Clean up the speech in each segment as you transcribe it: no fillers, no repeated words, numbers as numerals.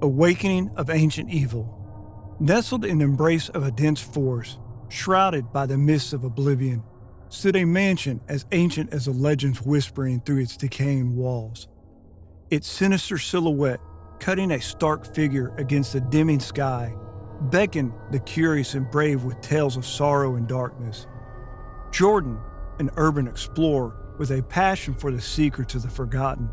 Awakening of ancient evil. Nestled in the embrace of a dense forest, shrouded by the mists of oblivion, stood a mansion as ancient as the legends whispering through its decaying walls. Its sinister silhouette, cutting a stark figure against the dimming sky, beckoned the curious and brave with tales of sorrow and darkness. Jordan, an urban explorer with a passion for the secrets of the forgotten,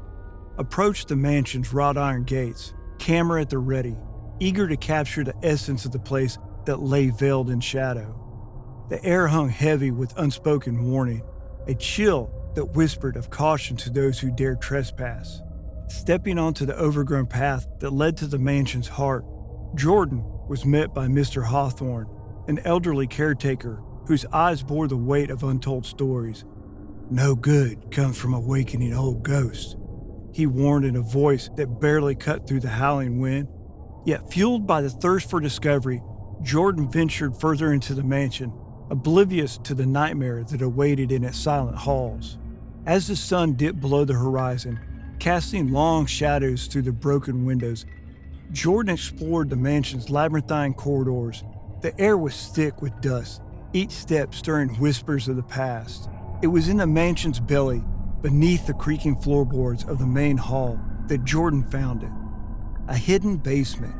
approached the mansion's wrought iron gates, camera at the ready, eager to capture the essence of the place that lay veiled in shadow. The air hung heavy with unspoken warning, a chill that whispered of caution to those who dared trespass. Stepping onto the overgrown path that led to the mansion's heart, Jordan was met by Mr. Hawthorne, an elderly caretaker whose eyes bore the weight of untold stories. "No good comes from awakening old ghosts," he warned in a voice that barely cut through the howling wind. Yet fueled by the thirst for discovery, Jordan ventured further into the mansion, oblivious to the nightmare that awaited in its silent halls. As the sun dipped below the horizon, casting long shadows through the broken windows, Jordan explored the mansion's labyrinthine corridors. The air was thick with dust, each step stirring whispers of the past. It was in the mansion's belly, beneath the creaking floorboards of the main hall, that Jordan found it. A hidden basement,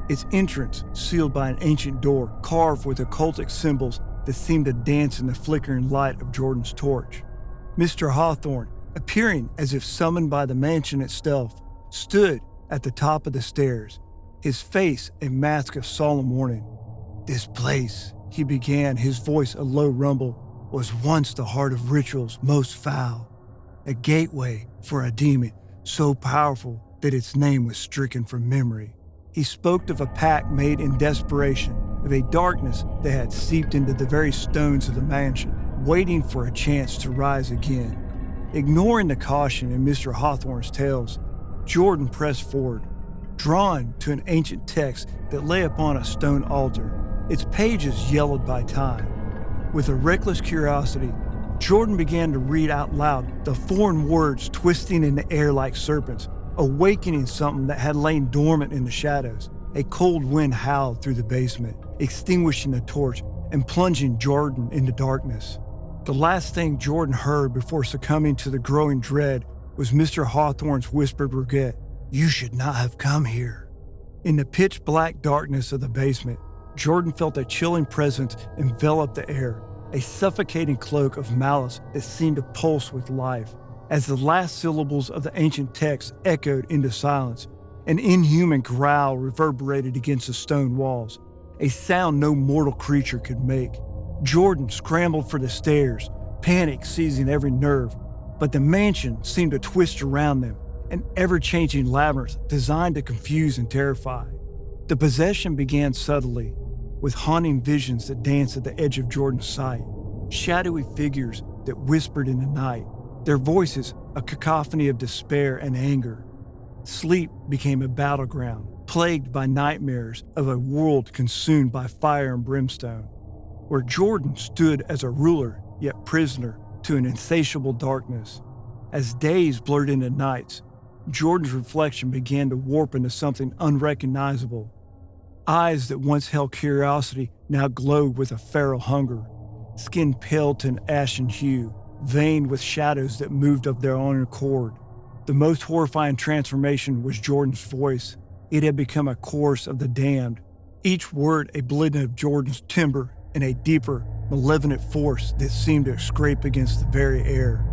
its entrance sealed by an ancient door carved with occultic symbols that seemed to dance in the flickering light of Jordan's torch. Mr. Hawthorne, appearing as if summoned by the mansion itself, stood at the top of the stairs, his face a mask of solemn warning. "This place," he began, his voice a low rumble, "was once the heart of rituals most foul, a gateway for a demon so powerful that its name was stricken from memory." He spoke of a pact made in desperation, of a darkness that had seeped into the very stones of the mansion, waiting for a chance to rise again. Ignoring the caution in Mr. Hawthorne's tales, Jordan pressed forward, drawn to an ancient text that lay upon a stone altar, its pages yellowed by time. With a reckless curiosity, Jordan began to read out loud the foreign words twisting in the air like serpents, awakening something that had lain dormant in the shadows. A cold wind howled through the basement, extinguishing the torch and plunging Jordan into darkness. The last thing Jordan heard before succumbing to the growing dread was Mr. Hawthorne's whispered regret, "You should not have come here." In the pitch-black darkness of the basement, Jordan felt a chilling presence envelop the air, a suffocating cloak of malice that seemed to pulse with life. As the last syllables of the ancient text echoed into silence, an inhuman growl reverberated against the stone walls, a sound no mortal creature could make. Jordan scrambled for the stairs, panic seizing every nerve, but the mansion seemed to twist around them, an ever-changing labyrinth designed to confuse and terrify. The possession began subtly, with haunting visions that danced at the edge of Jordan's sight, shadowy figures that whispered in the night, their voices a cacophony of despair and anger. Sleep became a battleground, plagued by nightmares of a world consumed by fire and brimstone, where Jordan stood as a ruler, yet prisoner to an insatiable darkness. As days blurred into nights, Jordan's reflection began to warp into something unrecognizable. Eyes that once held curiosity now glowed with a feral hunger, skin pale to an ashen hue, veined with shadows that moved of their own accord. The most horrifying transformation was Jordan's voice. It had become a chorus of the damned, each word a blending of Jordan's timbre and a deeper, malevolent force that seemed to scrape against the very air.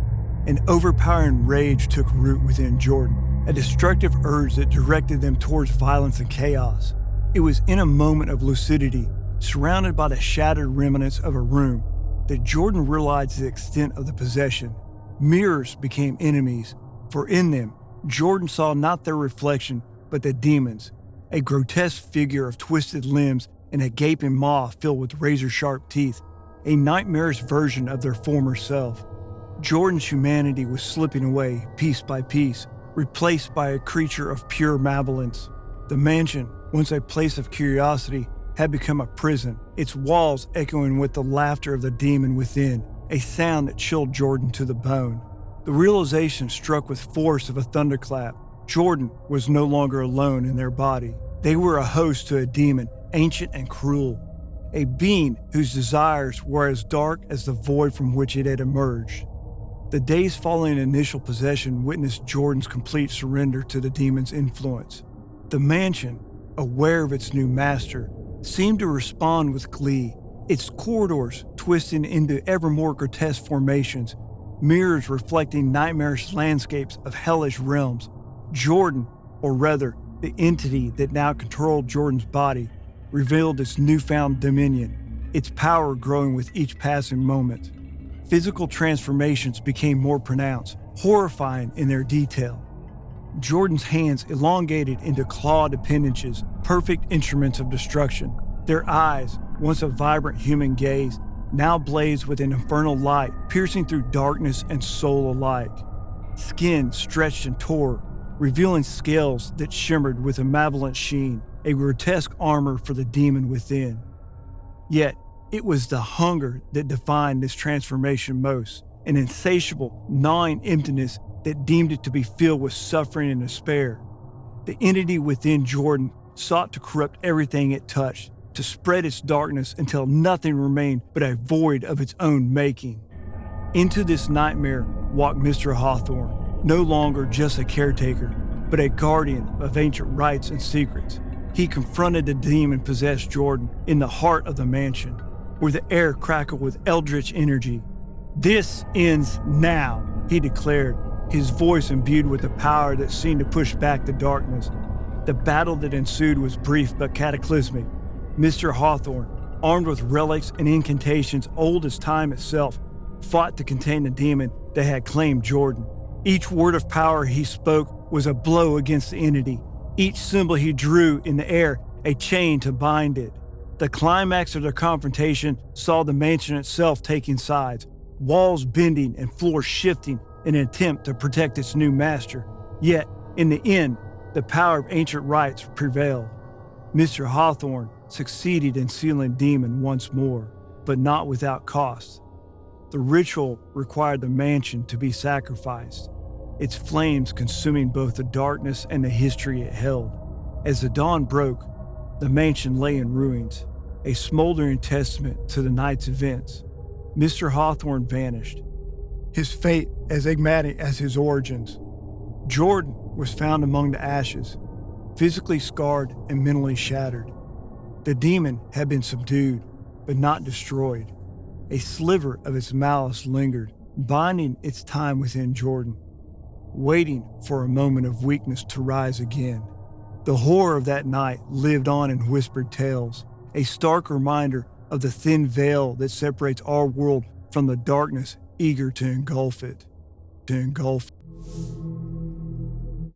An overpowering rage took root within Jordan, a destructive urge that directed them towards violence and chaos. It was in a moment of lucidity, surrounded by the shattered remnants of a room, that Jordan realized the extent of the possession. Mirrors became enemies, for in them, Jordan saw not their reflection, but the demons, a grotesque figure of twisted limbs and a gaping maw filled with razor-sharp teeth, a nightmarish version of their former self. Jordan's humanity was slipping away, piece by piece, replaced by a creature of pure malevolence. The mansion, once a place of curiosity, had become a prison, its walls echoing with the laughter of the demon within, a sound that chilled Jordan to the bone. The realization struck with force of a thunderclap. Jordan was no longer alone in their body. They were a host to a demon, ancient and cruel, a being whose desires were as dark as the void from which it had emerged. The days following initial possession witnessed Jordan's complete surrender to the demon's influence. The mansion, aware of its new master, seemed to respond with glee, its corridors twisting into ever more grotesque formations, mirrors reflecting nightmarish landscapes of hellish realms. Jordan, or rather, the entity that now controlled Jordan's body, revealed its newfound dominion, its power growing with each passing moment. Physical transformations became more pronounced, horrifying in their detail. Jordan's hands elongated into clawed appendages, perfect instruments of destruction. Their eyes, once a vibrant human gaze, now blazed with an infernal light piercing through darkness and soul alike. Skin stretched and tore, revealing scales that shimmered with a malevolent sheen, a grotesque armor for the demon within. Yet, it was the hunger that defined this transformation most, an insatiable, gnawing emptiness that deemed it to be filled with suffering and despair. The entity within Jordan sought to corrupt everything it touched, to spread its darkness until nothing remained but a void of its own making. Into this nightmare walked Mr. Hawthorne, no longer just a caretaker, but a guardian of ancient rites and secrets. He confronted the demon-possessed Jordan in the heart of the mansion, where the air crackled with eldritch energy. "This ends now," he declared, his voice imbued with a power that seemed to push back the darkness. The battle that ensued was brief but cataclysmic. Mr. Hawthorne, armed with relics and incantations old as time itself, fought to contain the demon that had claimed Jordan. Each word of power he spoke was a blow against the entity. Each symbol he drew in the air, a chain to bind it. The climax of their confrontation saw the mansion itself taking sides, walls bending and floors shifting in an attempt to protect its new master. Yet, in the end, the power of ancient rites prevailed. Mr. Hawthorne succeeded in sealing the demon once more, but not without cost. The ritual required the mansion to be sacrificed, its flames consuming both the darkness and the history it held. As the dawn broke, the mansion lay in ruins, a smoldering testament to the night's events. Mr. Hawthorne vanished, his fate as enigmatic as his origins. Jordan was found among the ashes, physically scarred and mentally shattered. The demon had been subdued, but not destroyed. A sliver of its malice lingered, binding its time within Jordan, waiting for a moment of weakness to rise again. The horror of that night lived on in whispered tales, a stark reminder of the thin veil that separates our world from the darkness eager to engulf it.